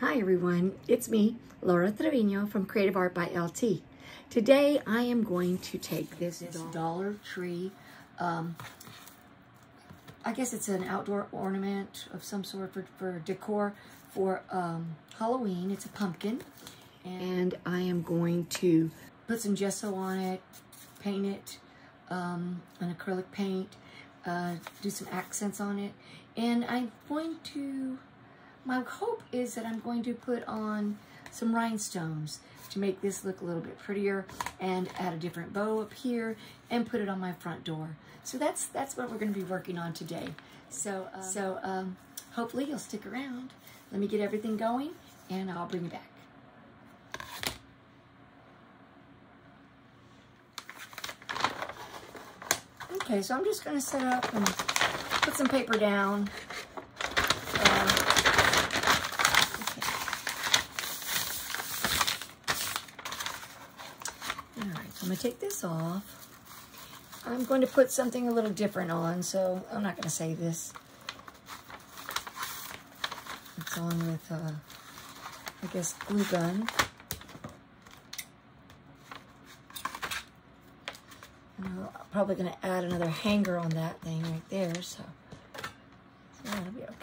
Hi everyone, it's me, Laura Trevino from Creative Art by LT. Today I am going to take this Dollar Tree, I guess it's an outdoor ornament of some sort for decor for Halloween. It's a pumpkin, and I am going to put some gesso on it, paint it, an acrylic paint, do some accents on it, and I'm going to, my hope is that I'm going to put on some rhinestones to make this look a little bit prettier, and add a different bow up here and put it on my front door. So that's what we're going to be working on today. So hopefully you'll stick around. Let me get everything going and I'll bring you back. Okay, so I'm just going to set up and put some paper down. I'm going to take this off. I'm going to put something a little different on, so I'm not going to say this. It's on with, I guess, glue gun. And I'm probably going to add another hanger on that thing right there, so that'll be okay.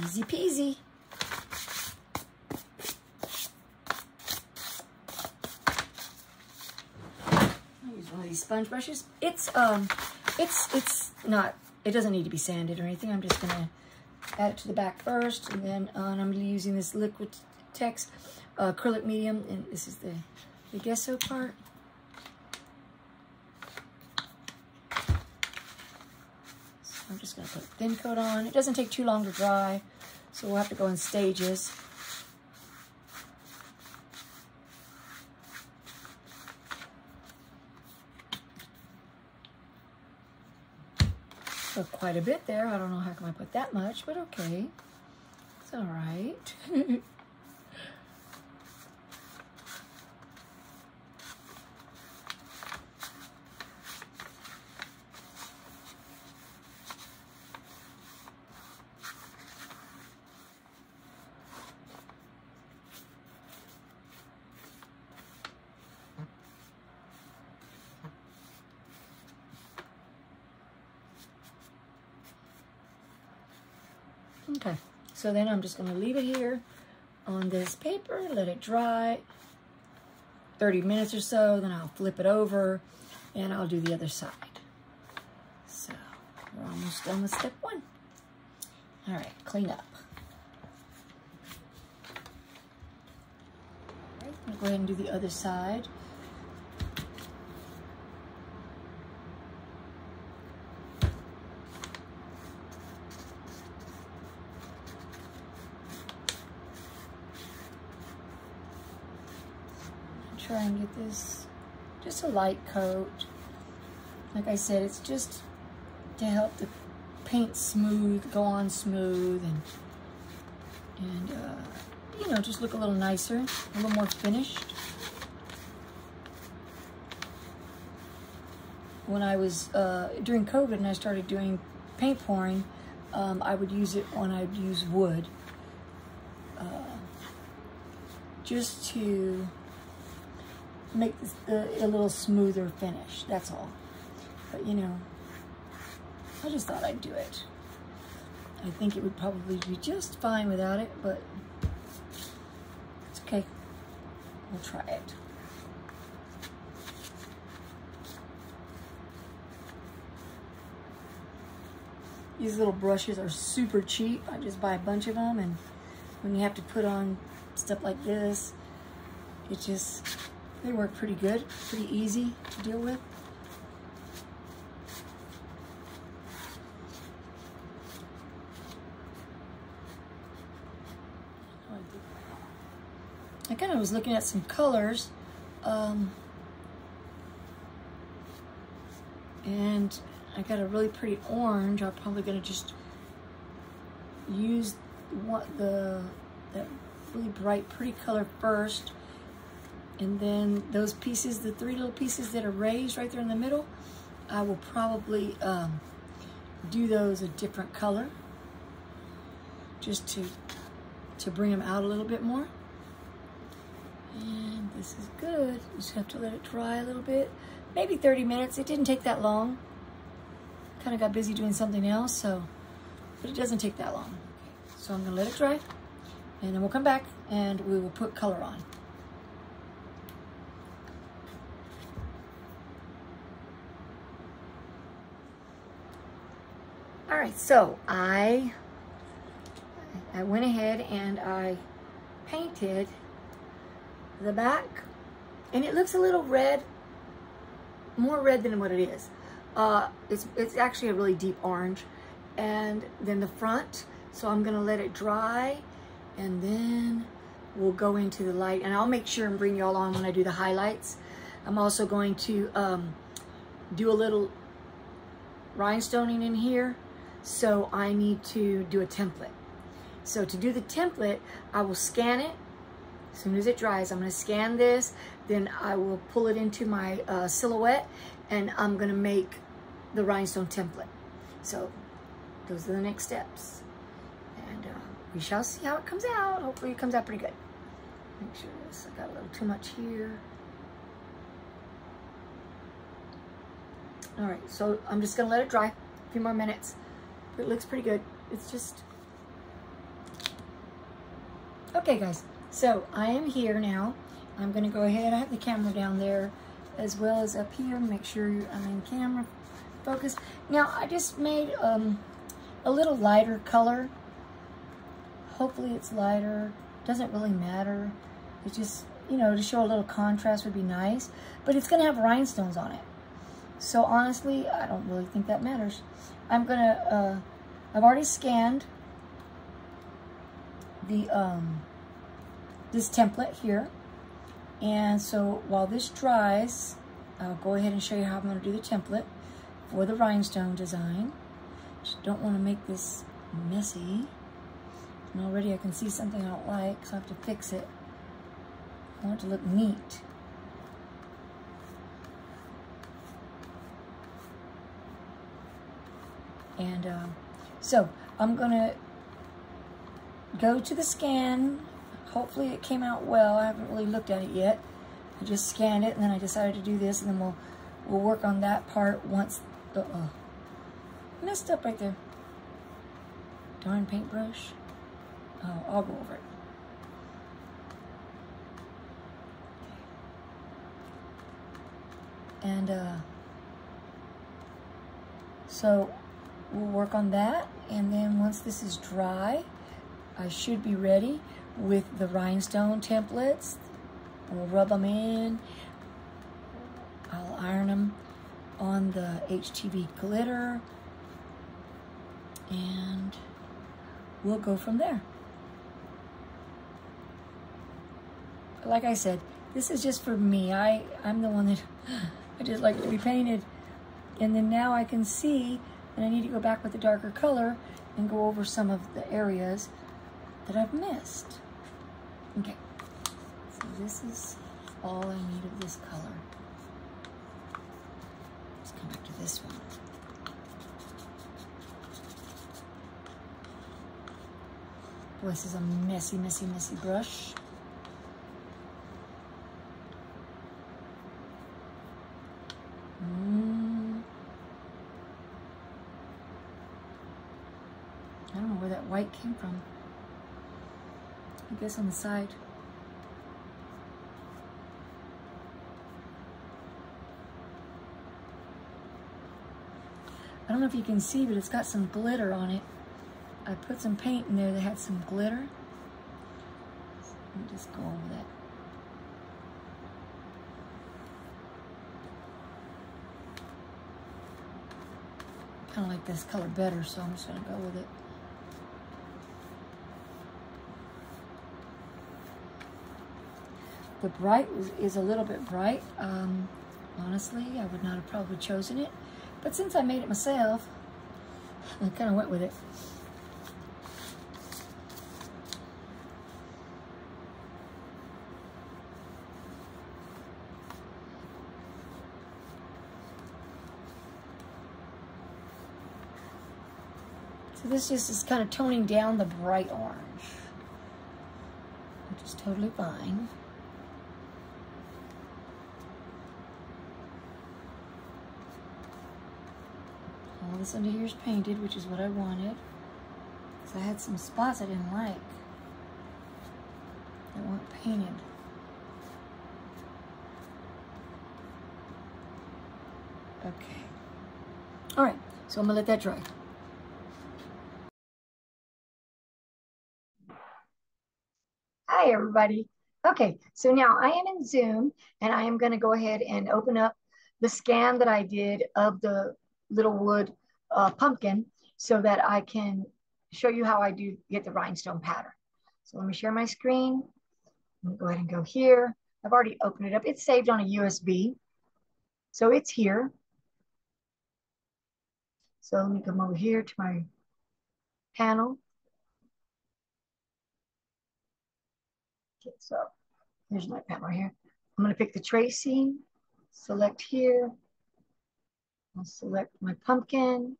Easy peasy. I'll use one of these sponge brushes. It's not, it doesn't need to be sanded or anything. I'm just gonna add it to the back first, and then I'm using this liquid text acrylic medium, and this is the gesso part. I'm just going to put a thin coat on. It doesn't take too long to dry, so we'll have to go in stages. So quite a bit there. I don't know how come I put that much, but okay. It's all right. Okay, so then I'm just going to leave it here on this paper, let it dry 30 minutes or so, then I'll flip it over and I'll do the other side. So we're almost done with step one. All right, clean up. All right, I'm going to go ahead and do the other side. Try and get this just a light coat. Like I said, it's just to help the paint smooth, go on smooth, and you know, just look a little nicer, a little more finished. When I was during COVID and I started doing paint pouring, I would use it when I'd use wood, just to make this a little smoother finish, that's all. But you know, I just thought I'd do it. I think it would probably be just fine without it, but it's okay. We'll try it. These little brushes are super cheap. I just buy a bunch of them, and when you have to put on stuff like this, it just, they work pretty good, pretty easy to deal with. I kind of was looking at some colors, and I got a really pretty orange. I'm probably going to just use that really bright, pretty color first, And then those pieces, the 3 little pieces that are raised right there in the middle, I will probably do those a different color, just to bring them out a little bit more. And this is good. You just have to let it dry a little bit. Maybe 30 minutes. It didn't take that long. Kind of got busy doing something else, but it doesn't take that long. So I'm gonna let it dry, and then we'll come back and we will put color on. All right, so I went ahead and I painted the back, and it looks a little red, more red than what it is. It's actually a really deep orange. And then the front, so I'm gonna let it dry, and then we'll go into the light, and I'll make sure and bring y'all on when I do the highlights. I'm also going to do a little rhinestoning in here, so I need to do a template. So to do the template, I will scan it. As soon as it dries, I'm gonna scan this, then I will pull it into my silhouette, and I'm gonna make the rhinestone template. So those are the next steps. And we shall see how it comes out. Hopefully it comes out pretty good. Make sure this, I got a little too much here. All right, so I'm just gonna let it dry a few more minutes. It looks pretty good. It's just, okay guys, so I am here now. I'm gonna go ahead, I have the camera down there as well as up here, make sure I'm in camera focus. Now I just made a little lighter color. Hopefully it's lighter, doesn't really matter. It's just, you know, to show a little contrast would be nice, but it's gonna have rhinestones on it. So honestly, I don't really think that matters. I'm gonna, I've already scanned the, this template here. And so while this dries, I'll go ahead and show you how I'm gonna do the template for the rhinestone design. Just don't wanna make this messy. And already I can see something I don't like, so I have to fix it. I want it to look neat. And so I'm gonna go to the scan. Hopefully it came out well. I haven't really looked at it yet. I just scanned it, and then I decided to do this, and then we'll work on that part once. Messed up right there. Darn paintbrush. Oh, I'll go over it. And so we'll work on that, and then once this is dry, I should be ready with the rhinestone templates. We'll rub them in. I'll iron them on the HTV glitter, and we'll go from there. Like I said, this is just for me. I'm the one that I just like to be painted. And then now I can see that I need to go back with a darker color and go over some of the areas that I've missed. Okay, so this is all I need of this color. Let's come back to this one. Boy, this is a messy, messy, messy brush. I don't know where that white came from. I guess on the side. I don't know if you can see, but it's got some glitter on it. I put some paint in there that had some glitter. Let me just go over that. Kind of like this color better, so I'm just going to go with it. The bright is a little bit bright. Honestly, I would not have probably chosen it. But since I made it myself, I kind of went with it. So this just is kind of toning down the bright orange, which is totally fine. All this under here is painted, which is what I wanted. Because I had some spots I didn't like that weren't painted. Okay. All right, so I'm gonna let that dry. Hi, everybody. Okay, so now I am in Zoom, and I am gonna go ahead and open up the scan that I did of the little wood pumpkin so that I can show you how I do get the rhinestone pattern. So let me share my screen. Let me go ahead and go here. I've already opened it up. It's saved on a USB. So it's here. So let me come over here to my panel. Okay, so here's my panel right here. I'm going to pick the tracing, select here. I'll select my pumpkin.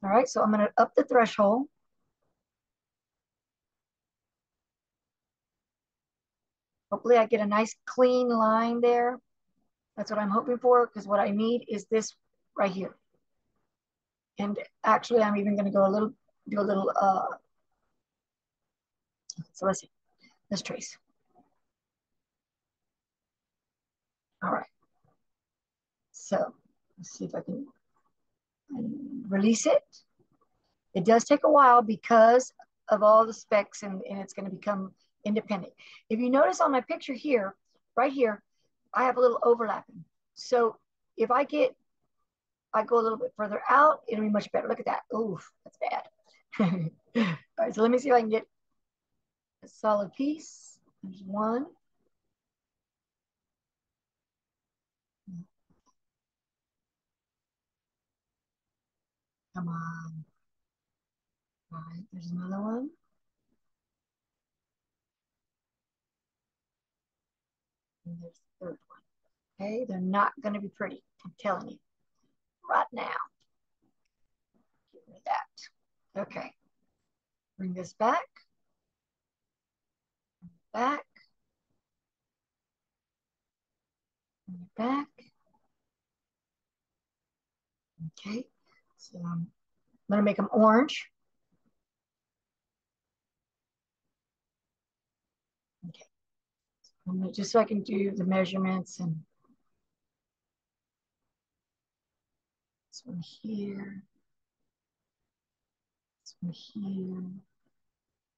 All right, so I'm going to up the threshold. Hopefully I get a nice clean line there. That's what I'm hoping for, because what I need is this right here. And actually, I'm even going to go a little, do a little, so let's see, let's trace. All right. So let's see if I can release it. It does take a while because of all the specs, and it's going to become independent. If you notice on my picture here, right here, I have a little overlapping. So if I go a little bit further out, it'll be much better. Look at that. Oof, that's bad. All right, so let me see if I can get a solid piece. There's one. Come on. All right, there's another one. And there's the third one. Okay, they're not going to be pretty. I'm telling you right now. Give me that. Okay. Bring this back. Back. Bring it back. Okay. So I'm going to make them orange. Okay. Just so I can do the measurements, and this one here. This one here.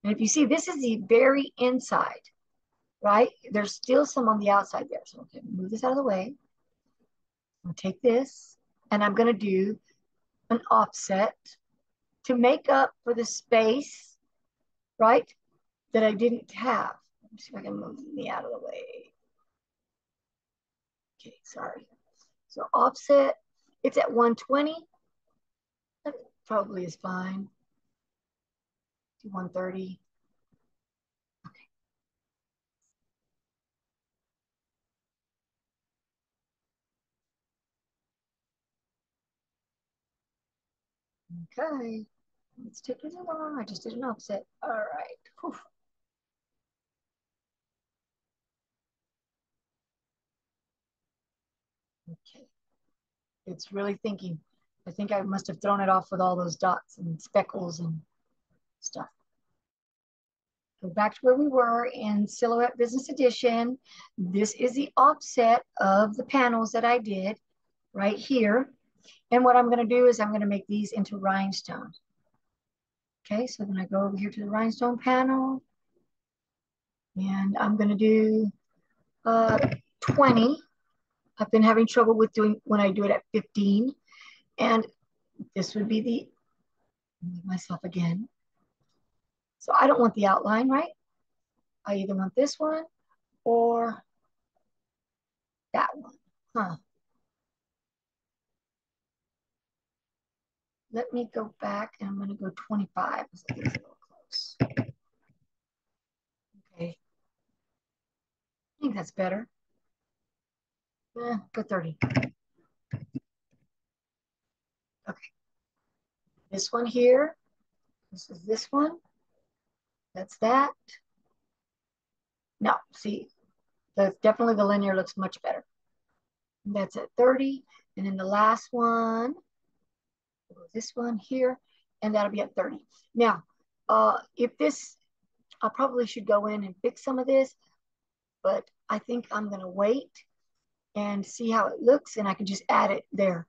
And if you see, this is the very inside, right? There's still some on the outside there. So okay, move this out of the way. I'm gonna take this, and I'm gonna do an offset to make up for the space, right, that I didn't have. Let me see if I can move me out of the way. Okay, sorry. So offset, it's at 120. That probably is fine. Do 130. Okay, it's taking so long. I just did an offset. All right. Whew. Okay. It's really thinking. I think I must have thrown it off with all those dots and speckles and stuff. Go back to where we were in Silhouette Business Edition. This is the offset of the panels that I did right here. And what I'm going to do is I'm going to make these into rhinestones. Okay, so then I go over here to the rhinestone panel, and I'm going to do 20. I've been having trouble with doing when I do it at 15. And this would be the, myself again. So I don't want the outline, right? I either want this one or that one. Huh. Let me go back, and I'm going to go 25 because I think it's a little close. Okay. I think that's better. Go 30. This one here, this is this one. That's that. No, see, definitely the linear looks much better. And that's at 30. And then the last one, this one here, and that'll be at 30. Now, if this, I probably should go in and fix some of this, but I think I'm going to wait and see how it looks, and I can just add it there.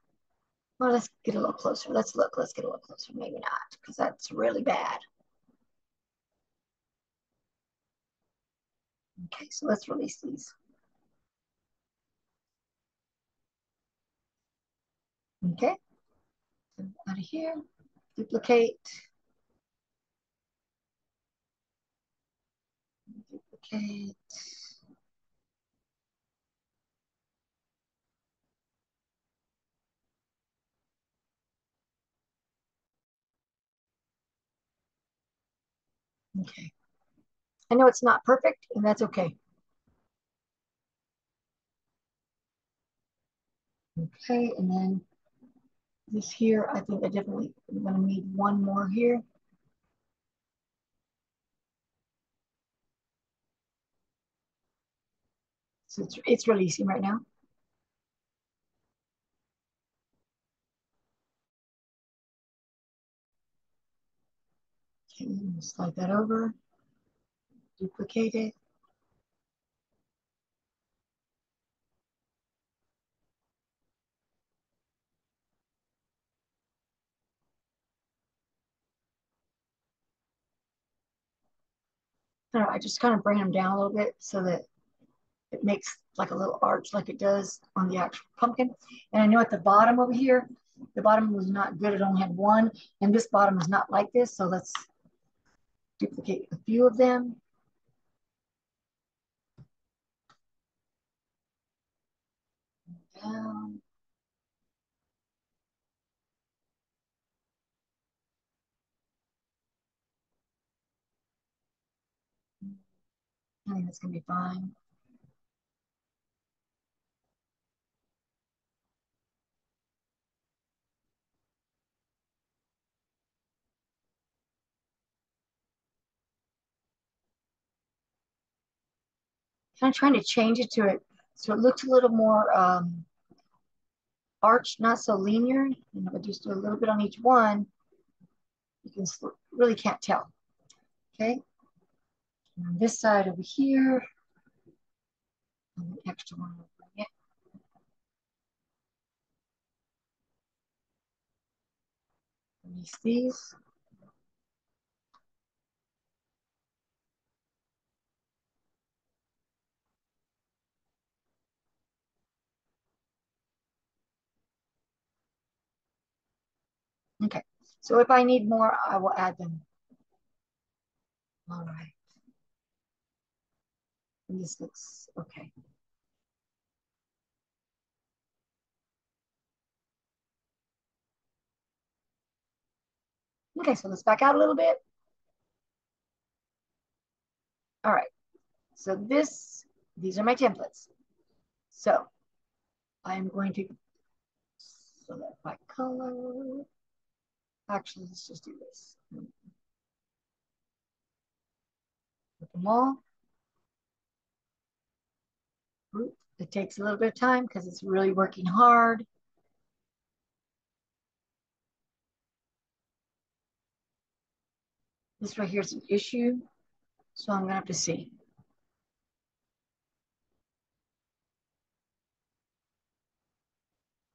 Well, let's get a little closer. Let's look. Let's get a little closer. Maybe not, because that's really bad. Okay, so let's release these. Okay, out of here, duplicate, duplicate. Okay, I know it's not perfect, and that's okay. Okay, and then this here, I think I definitely am going to need one more here. So it's releasing right now. Okay, slide that over, duplicate it. I just kind of bring them down a little bit so that it makes like a little arch like it does on the actual pumpkin. And I know at the bottom over here, the bottom was not good. It only had one, and this bottom is not like this. So let's duplicate a few of them. Down. I think that's gonna be fine. Kind of trying to change it to it so it looks a little more arched, not so linear. And if I just do a little bit on each one, you can really can't tell. Okay. And on this side over here, and the extra one will bring it. Release these. Okay. So if I need more, I will add them. All right. And this looks okay. Okay, so let's back out a little bit. All right. So these are my templates. So I'm going to select by color. Actually, let's just do this. Put them all. It takes a little bit of time because it's really working hard. This right here is an issue, so I'm gonna have to see.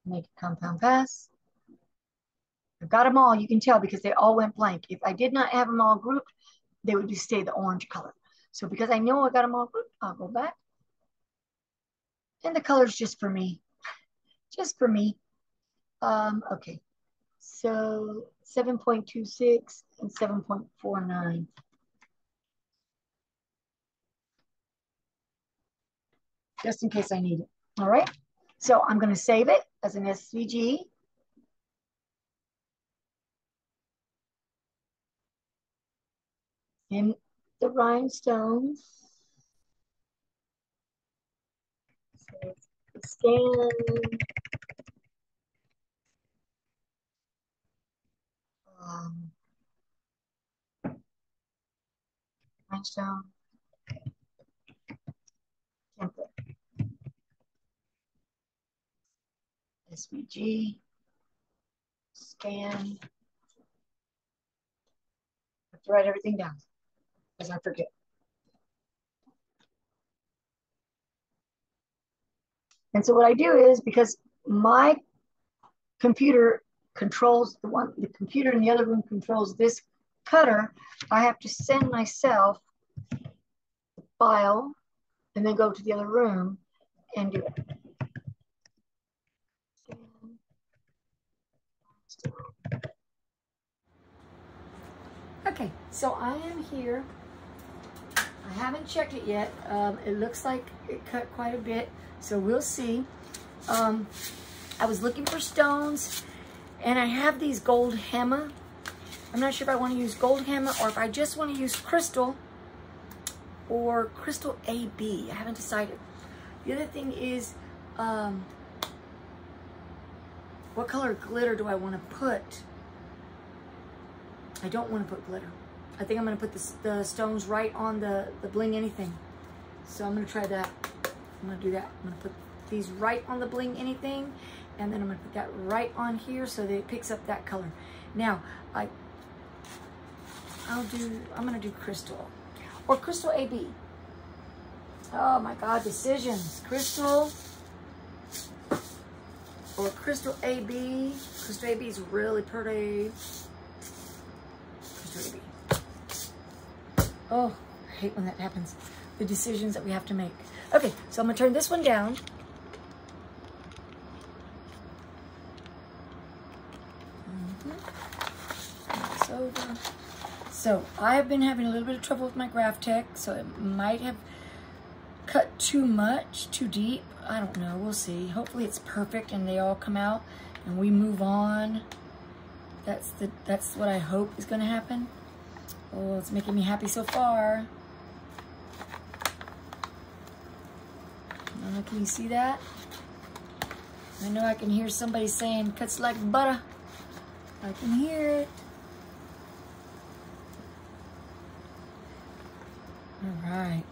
Make a compound pass. I've got them all, you can tell because they all went blank. If I did not have them all grouped, they would just stay the orange color. So because I know I got them all grouped, I'll go back. And the color's just for me, just for me. Okay, so 7.26 and 7.49. Just in case I need it. All right, so I'm gonna save it as an SVG. In the rhinestones. So scan Rhinestone template. SVG. Scan. I have to write everything down because I forget. And so what I do is, because my computer controls the computer in the other room controls this cutter, I have to send myself the file and then go to the other room and do it. Okay, so I am here. I haven't checked it yet. It looks like it cut quite a bit, so we'll see. I was looking for stones, and I have these gold hema. I'm not sure if I want to use gold hema or if I just want to use crystal or crystal AB. I haven't decided. The other thing is, what color glitter do I want to put? I don't want to put glitter. I think I'm going to put the stones right on the bling anything. So I'm going to try that. I'm going to do that. I'm going to put these right on the bling anything, and then I'm going to put that right on here so that it picks up that color. Now, I'm going to do crystal or crystal AB. Oh my God, decisions. Crystal or crystal AB. Crystal AB is really pretty. Crystal AB. Oh, I hate when that happens. The decisions that we have to make. Okay, so I'm gonna turn this one down. This over. So I have been having a little bit of trouble with my Graph Tech, so it might have cut too much, too deep. I don't know, we'll see. Hopefully it's perfect and they all come out and we move on. That's what I hope is gonna happen. Oh, it's making me happy so far. Can you see that? I know I can hear somebody saying cuts like butter. I can hear it. All right.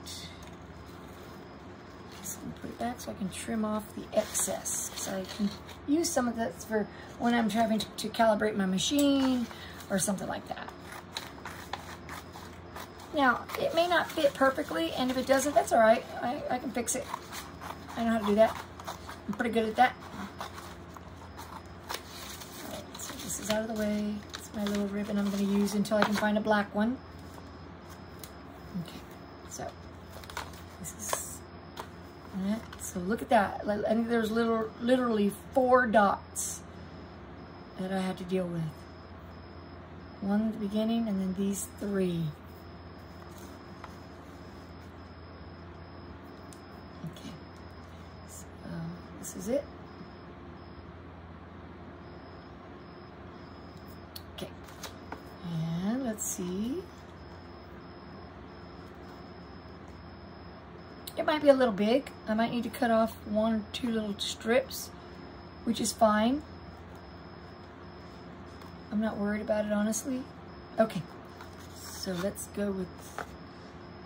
Just gonna put it back so I can trim off the excess. So I can use some of that for when I'm trying to calibrate my machine or something like that. Now, it may not fit perfectly, and if it doesn't, that's all right. I can fix it. I know how to do that. I'm pretty good at that. All right, so this is out of the way. It's my little ribbon I'm going to use until I can find a black one. Okay, so this is that. So look at that. I think there's literally 4 dots that I had to deal with. One at the beginning, and then these 3. This is it. Okay, and let's see. It might be a little big. I might need to cut off 1 or 2 little strips, which is fine. I'm not worried about it, honestly. Okay, so let's go with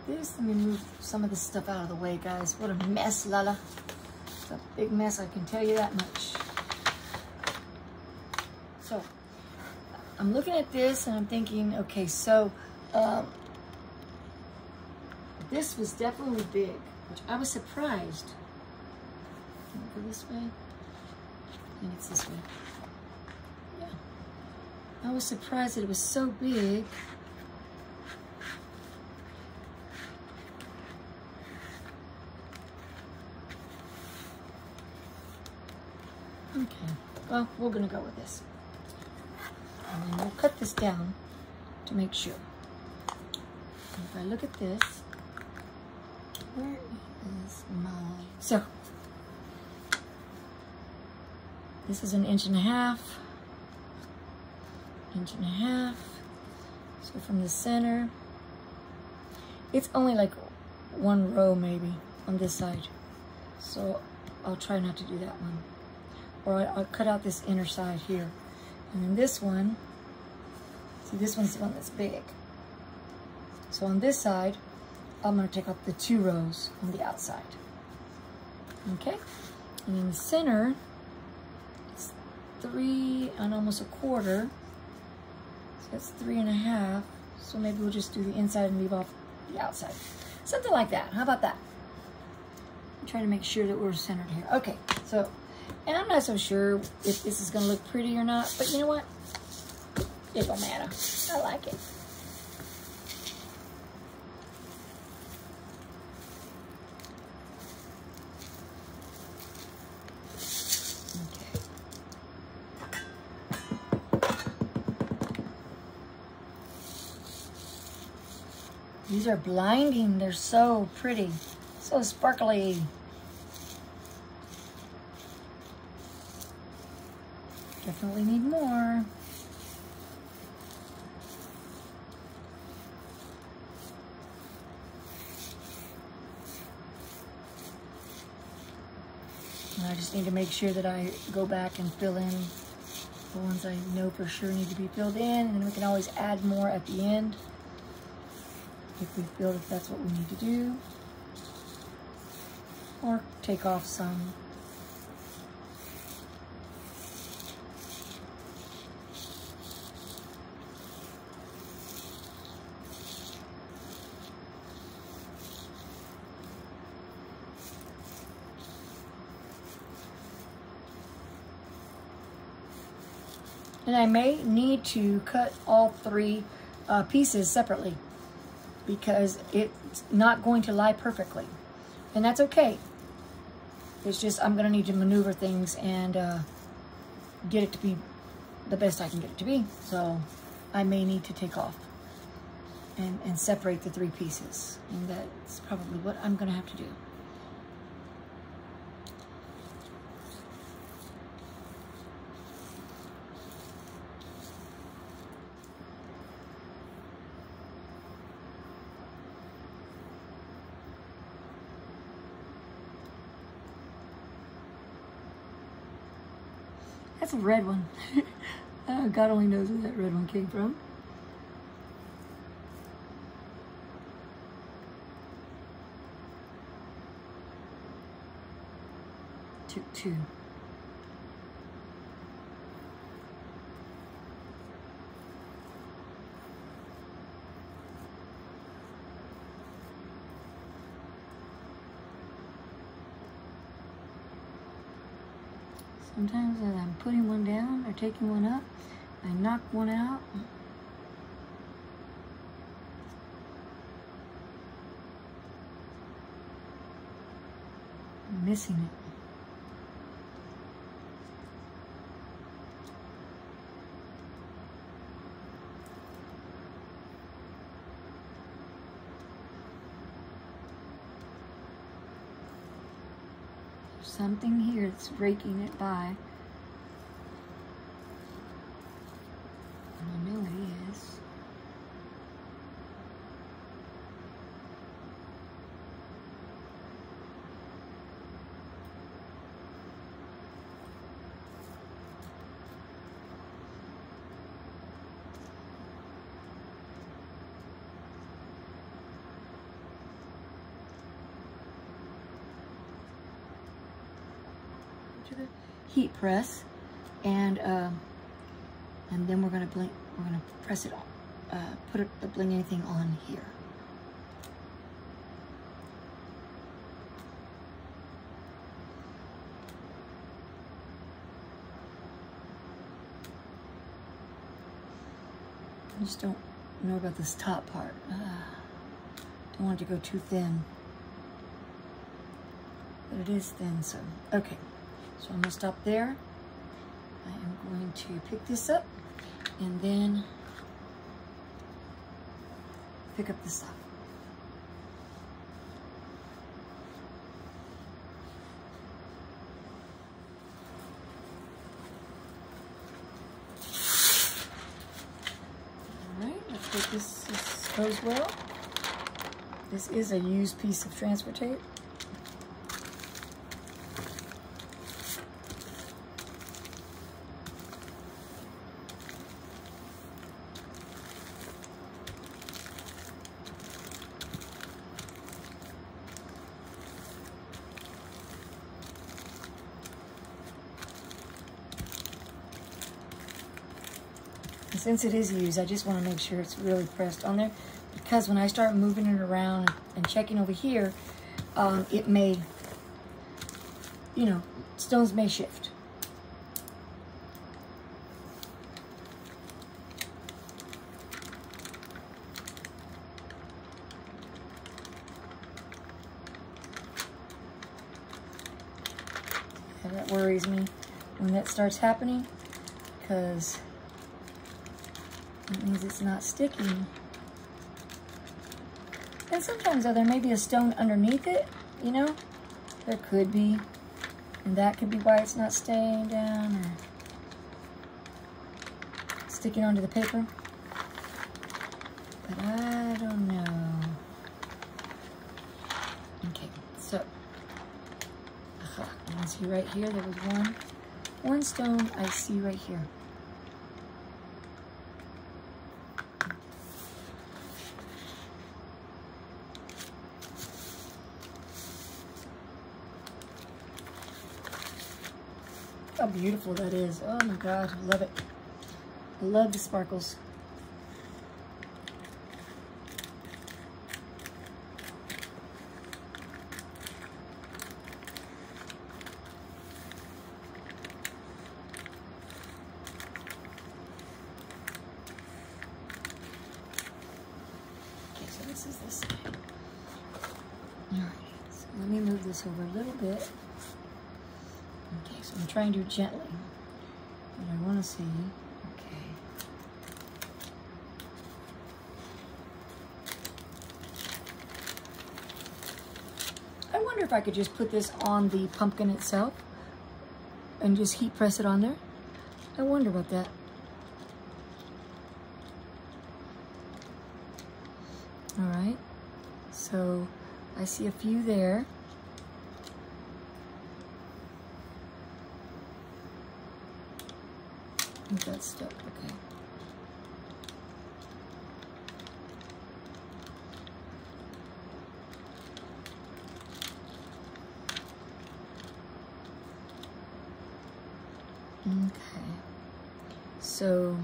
this. Let me move some of this stuff out of the way, guys. What a mess, Lala. It's a big mess, I can tell you that much. So, I'm looking at this and I'm thinking, okay, so this was definitely big, which I was surprised. Can I go this way? I think it's this way. Yeah. I was surprised that it was so big. Okay, well, we're gonna go with this. And then we'll cut this down to make sure. And if I look at this, where is my... So, this is 1.5 inches. 1.5 inches. So from the center, it's only like 1 row maybe on this side. So I'll try not to do that one. Or I'll cut out this inner side here. And then this one, See, this one's the one that's big. So on this side, I'm going to take off the 2 rows on the outside. Okay? And in the center, it's 3 and almost 1/4. So that's 3 1/2. So maybe we'll just do the inside and leave off the outside. Something like that. How about that? I'm trying to make sure that we're centered here. Okay, so, and I'm not so sure if this is going to look pretty or not, but you know what? It don't matter. I like it. These are blinding. They're so pretty, so sparkly. Definitely need more. And I just need to make sure that I go back and fill in the ones I know for sure need to be filled in, and then we can always add more at the end if we feel that that's what we need to do, or take off some. And I may need to cut all 3 pieces separately, because it's not going to lie perfectly. And that's okay. It's just I'm gonna need to maneuver things and get it to be the best I can get it to be. So I may need to take off and separate the 3 pieces. And that's probably what I'm gonna have to do. That's a red one. God only knows where that red one came from. Took 2. Sometimes as I'm putting one down or taking one up, I knock one out. I'm missing it. Something here that's raking it by. I know it is. To the heat press, and then we're gonna blink. We're gonna press it on, put the bling anything on here. I just don't know about this top part. Don't want it to go too thin, but it is thin. So okay. So I'm gonna stop there. I am going to pick this up and then pick up this top. All right, let's hope this goes well. This is a used piece of transfer tape. And since it is used, I just want to make sure it's really pressed on there, because when I start moving it around and checking over here, it may, you know, stones may shift. And that worries me when that starts happening, because it means it's not sticking. And sometimes, though, there may be a stone underneath it, you know? There could be. And that could be why it's not staying down or sticking onto the paper. But I don't know. Okay, so. You can see right here, there was one stone I see right here. How beautiful that is. Oh my God, I love it. I love the sparkles. Okay, so this is this side. All right, so let me move this over a little bit. Okay, so I'm trying to do it gently, but I want to see, okay. I wonder if I could just put this on the pumpkin itself and just heat press it on there. I wonder about that. All right, so I see a few there. I think that's stuck, okay. Okay, so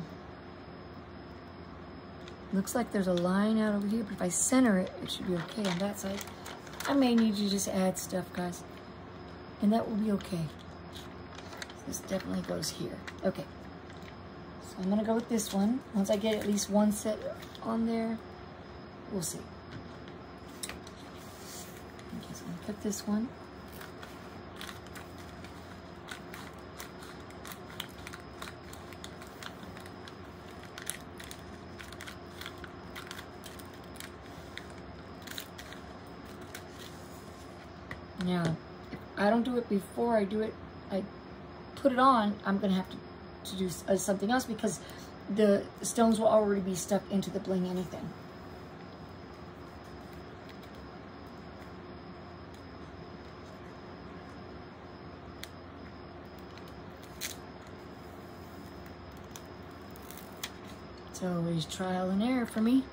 looks like there's a line out over here, but if I center it, it should be okay on that side. I may need to just add stuff, guys, and that will be okay. This definitely goes here. Okay. So I'm gonna go with this one. Once I get at least one set on there, we'll see. Okay, so I'm gonna put this one. Now, if I don't do it before I do it, I put it on, I'm gonna have to do something else, because the stones will already be stuck into the bling anything. It's always trial and error for me.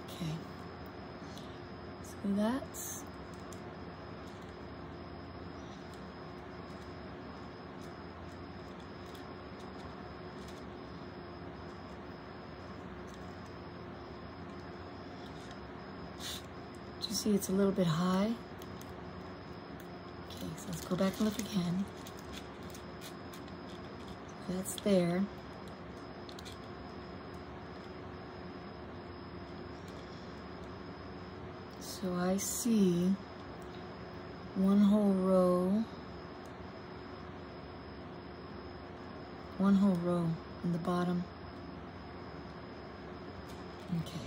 Okay, so that's you see it's a little bit high. Okay, so let's go back and look again. That's there. So I see one whole row in the bottom. Okay.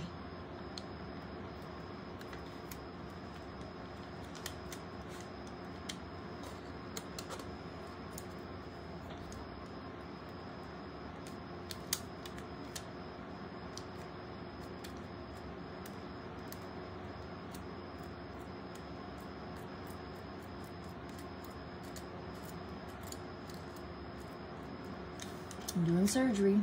I'm doing surgery.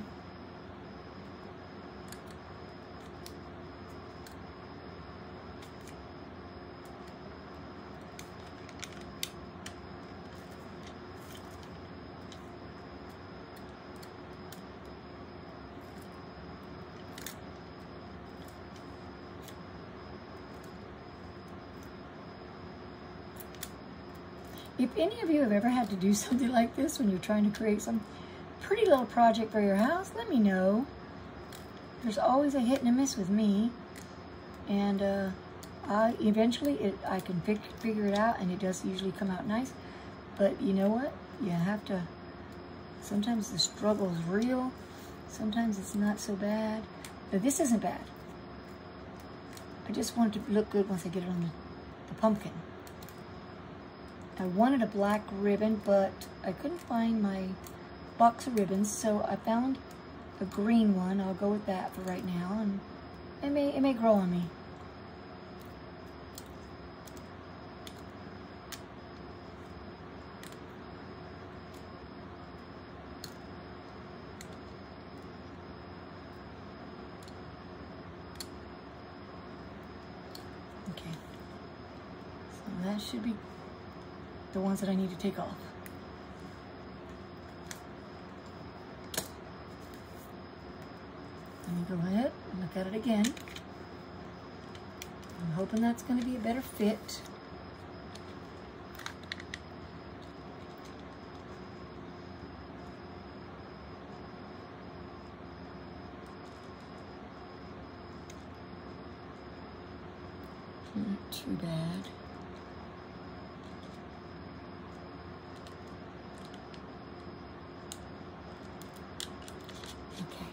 If any of you have ever had to do something like this when you're trying to create some pretty little project for your house, let me know. There's always a hit and a miss with me. And eventually I can figure it out, and it does usually come out nice. But you know what? You have to, sometimes the struggle is real. Sometimes it's not so bad. But this isn't bad. I just want it to look good once I get it on the pumpkin. I wanted a black ribbon, but I couldn't find my box of ribbons, so I found a green one. I'll go with that for right now, and it may grow on me. Okay, so that should be the ones that I need to take off. Let me go ahead and look at it again. I'm hoping that's going to be a better fit. Not too bad. Okay.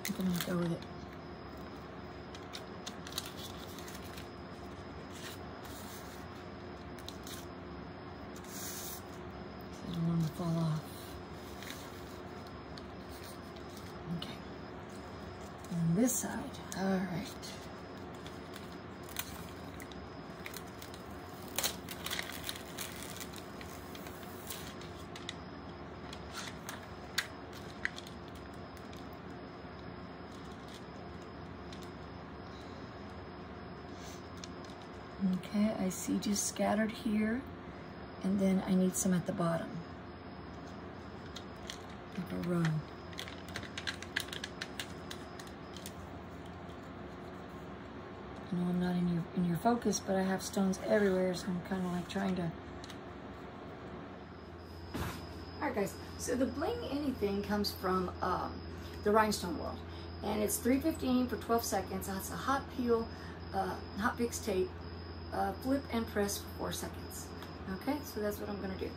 I'm going to go with it. I don't want it to fall off. Okay. And this side. All right. Okay, I see just scattered here, and then I need some at the bottom, like a row. I know I'm not in your focus, but I have stones everywhere, so I'm kind of like trying to. All right, guys. So the Bling Anything comes from the Rhinestone world, and it's $3.15 for 12 seconds. That's a hot peel, hot fix tape. Flip and press for 4 seconds. Okay, so that's what I'm going to do.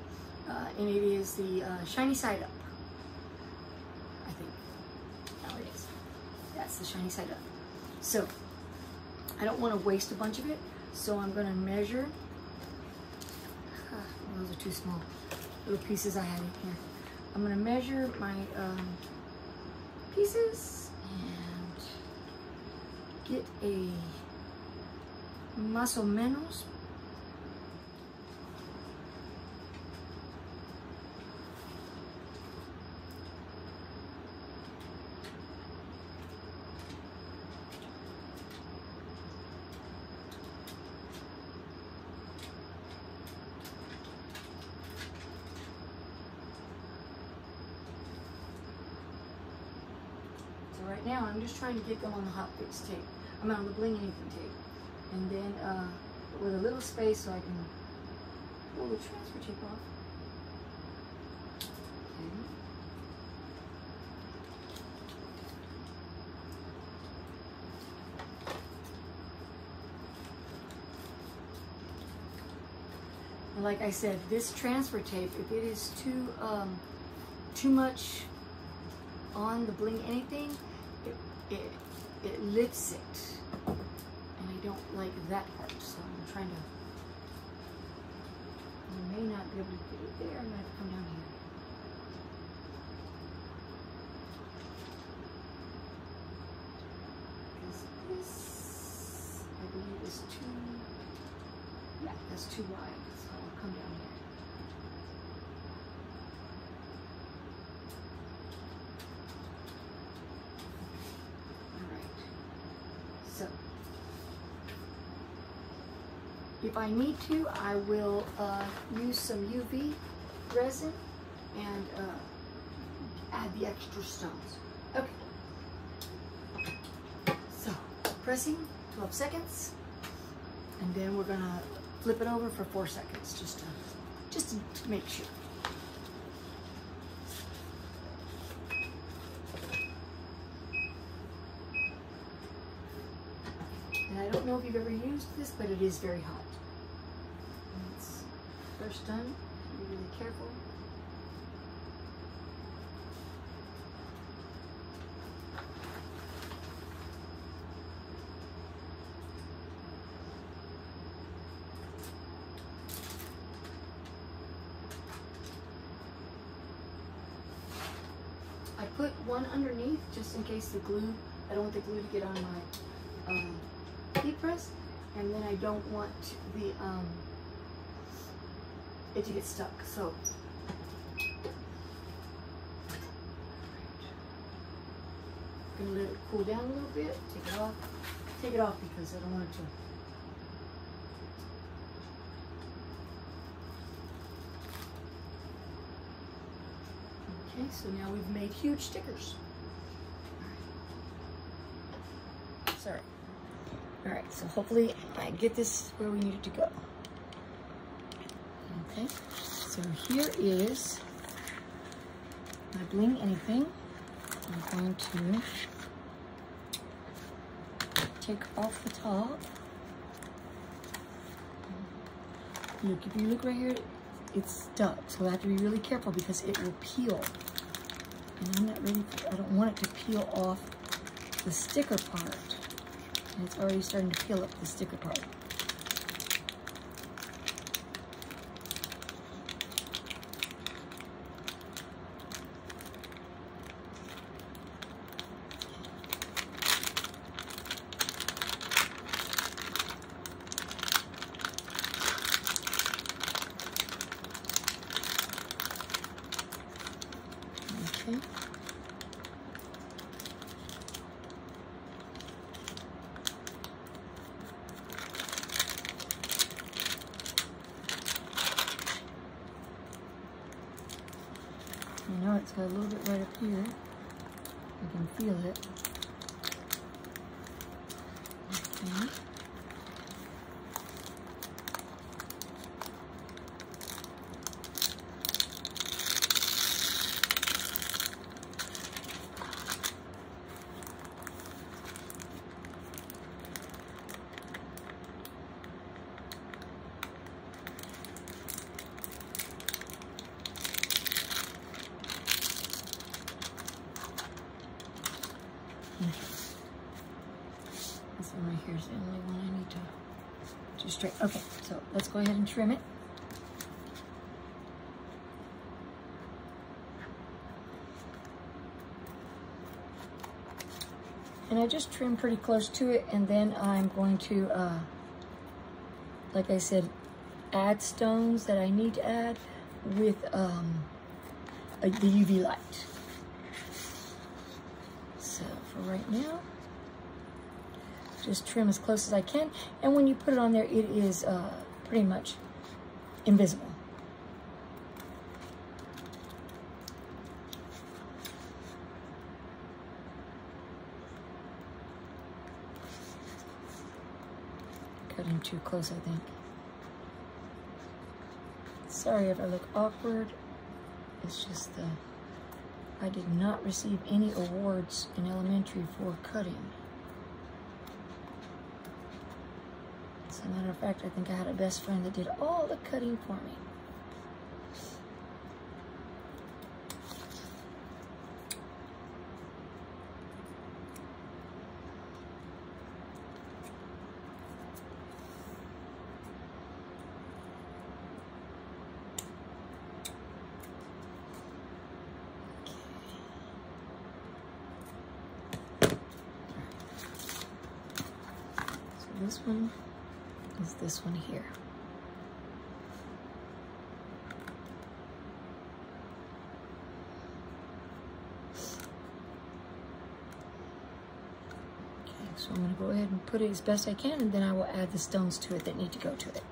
And it is the shiny side up. I think. Now it is. That's the shiny side up. So, I don't want to waste a bunch of it, so I'm going to measure. Those are too small. Little pieces I had in here. I'm going to measure my pieces and get a más o menos. So right now I'm just trying to get them on the hot fix tape. I'm on the Bling Anything tape. And then with a little space so I can pull the transfer tape off. Okay. Like I said, this transfer tape, if it is too much on the Bling Anything, it lifts it. I don't like that part, so I'm trying to. I may not be able to get it there. I'm gonna have to come down here. Because this, I believe, is too. Yeah, that's too wide. So I'll come down here. All right. So. If I need to, I will use some UV resin and add the extra stones. Okay. So, pressing 12 seconds, and then we're gonna flip it over for 4 seconds, just to make sure. And I don't know if you've ever used this, but it is very hot. When it's first done, be really careful. I put one underneath just in case the glue, I don't want the glue to get on my heat press, and then I don't want the it to get stuck. So I'm gonna let it cool down a little bit. Take it off. Take it off because I don't want it to. Okay, so now we've made huge stickers. Sorry. All right, so hopefully I get this where we need it to go. Okay, so here is my Bling Anything. I'm going to take off the top. Look, if you look right here, it's stuck, so I have to be really careful because it will peel. And I'm not ready for, I don't want it to peel off the sticker part. And it's already starting to peel up the sticker part. Okay. I know it's got a little bit right up here. I can feel it. Okay. This one right here is the only one I need to straighten. Okay, so let's go ahead and trim it. And I just trim pretty close to it, and then I'm going to, like I said, add stones that I need to add with the UV light. So for right now, just trim as close as I can. And when you put it on there, it is pretty much invisible. Cutting too close, I think. Sorry if I look awkward. It's just I did not receive any awards in elementary for cutting. As a matter of fact, I think I had a best friend that did all the cutting for me. This one is this one here. Okay, so I'm going to go ahead and put it as best I can, and then I will add the stones to it that need to go to it.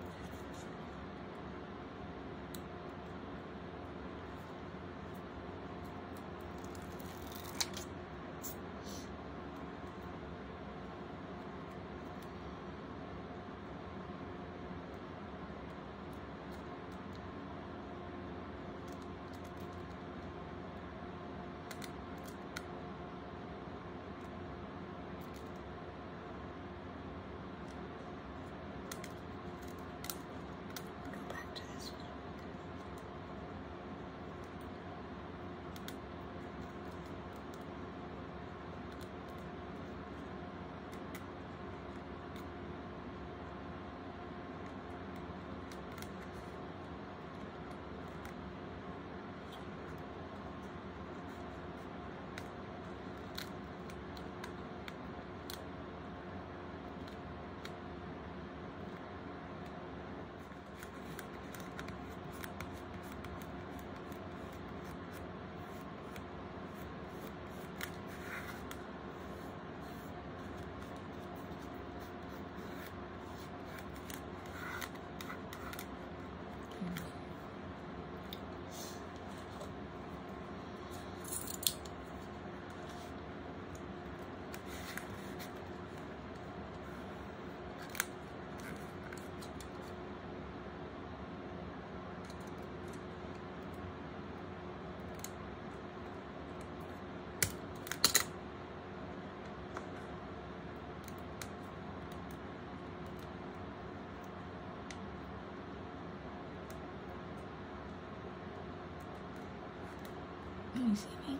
Can you see me?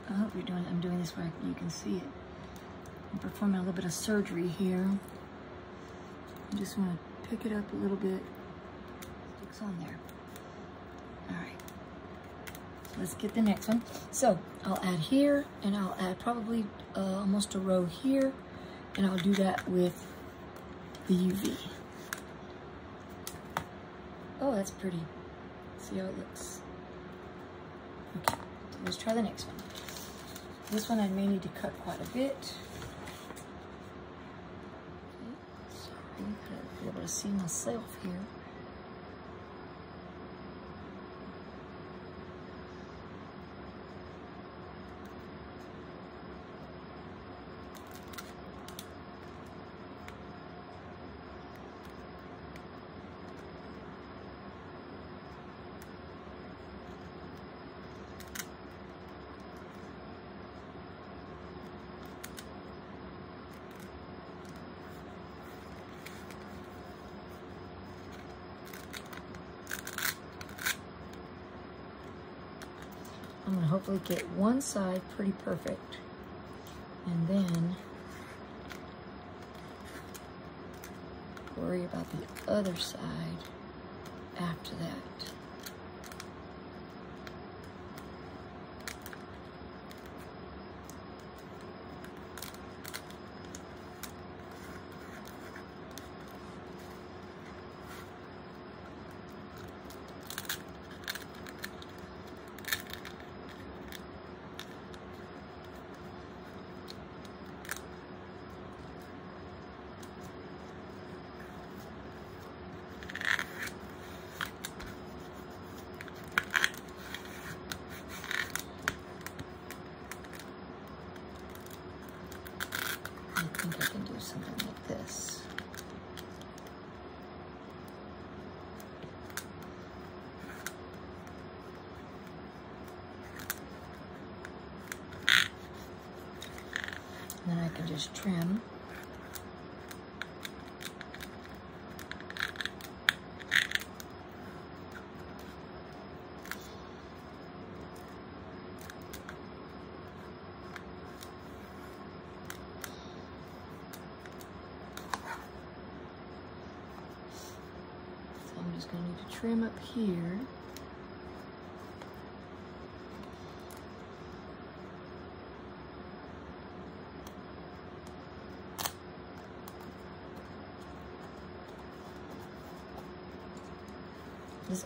I hope I'm doing this where you can see it. I'm performing a little bit of surgery here. I just want to pick it up a little bit. Sticks on there. All right. So let's get the next one. So I'll add here, and I'll add probably almost a row here, and I'll do that with the UV. Oh, that's pretty. See how it looks. Okay, so let's try the next one. This one I may need to cut quite a bit. Okay, sorry, gotta be able to see myself here. I'm gonna hopefully get one side pretty perfect, and then worry about the other side after that. I think I can do something like this. And then I can just trim. I'm just going to need to trim up here.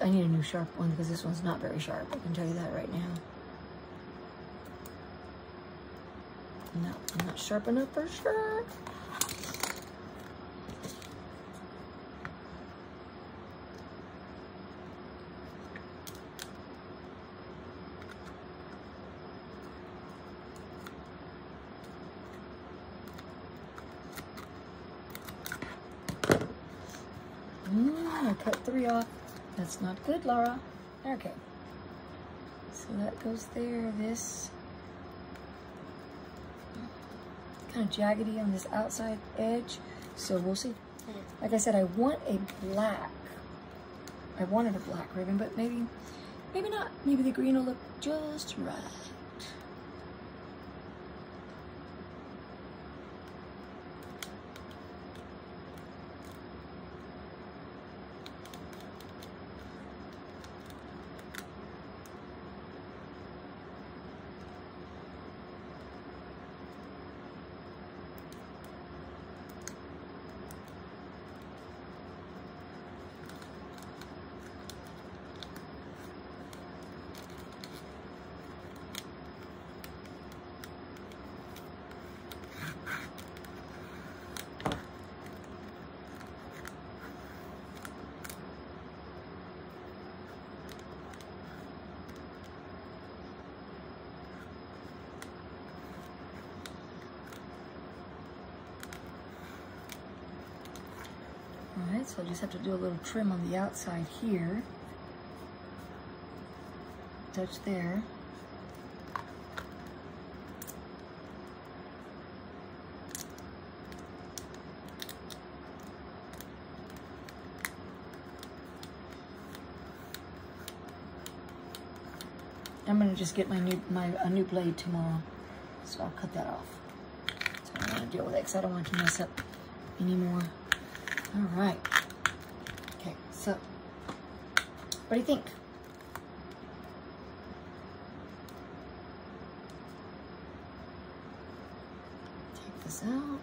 I need a new sharp one because this one's not very sharp. I can tell you that right now. No, I'm not sharp enough for sure. I cut 3 off. That's not good, Laura. Okay. So that goes there. This kind of jaggedy on this outside edge. So we'll see. Like I said, I want a black. I wanted a black ribbon, but maybe not. Maybe the green will look just right. Alright, so I just have to do a little trim on the outside here. Touch there. I'm gonna just get a new blade tomorrow, so I'll cut that off. So I don't want to deal with it because I don't want it to mess up anymore. All right. Okay, so what do you think? Take this out.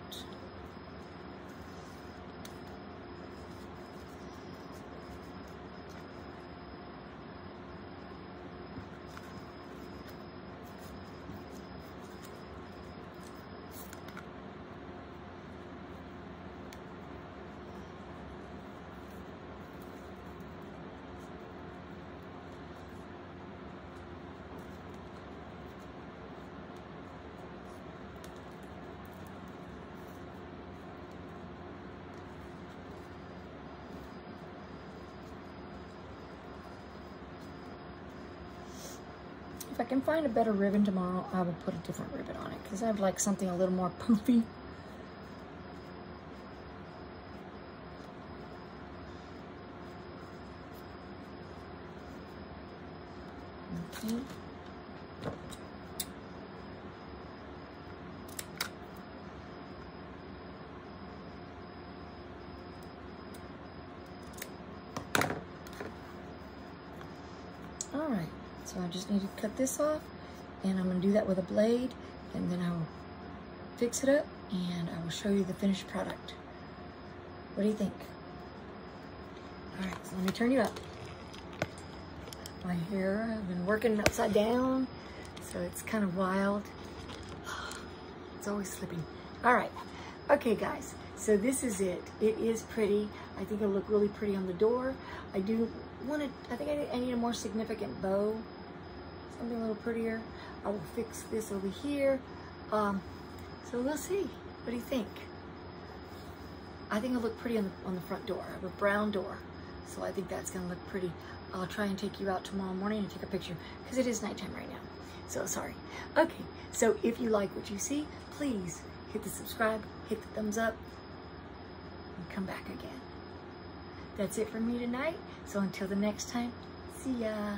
If I can find a better ribbon tomorrow, I will put a different ribbon on it because I'd like something a little more poofy. Okay. All right. So I just need to cut this off, and I'm going to do that with a blade, and then I will fix it up, and I will show you the finished product. What do you think? All right, so let me turn you up. My hair, I've been working upside down, so it's kind of wild. It's always slipping. All right, okay guys, so this is it. It is pretty. I think it'll look really pretty on the door. I think I need a more significant bow. Something a little prettier. I will fix this over here. So we'll see. What do you think? I think it'll look pretty on the front door. I have a brown door, so I think that's gonna look pretty. I'll try and take you out tomorrow morning and take a picture because it is nighttime right now. So sorry. Okay, so if you like what you see, please hit the subscribe, hit the thumbs up, and come back again. That's it for me tonight. So until the next time, see ya.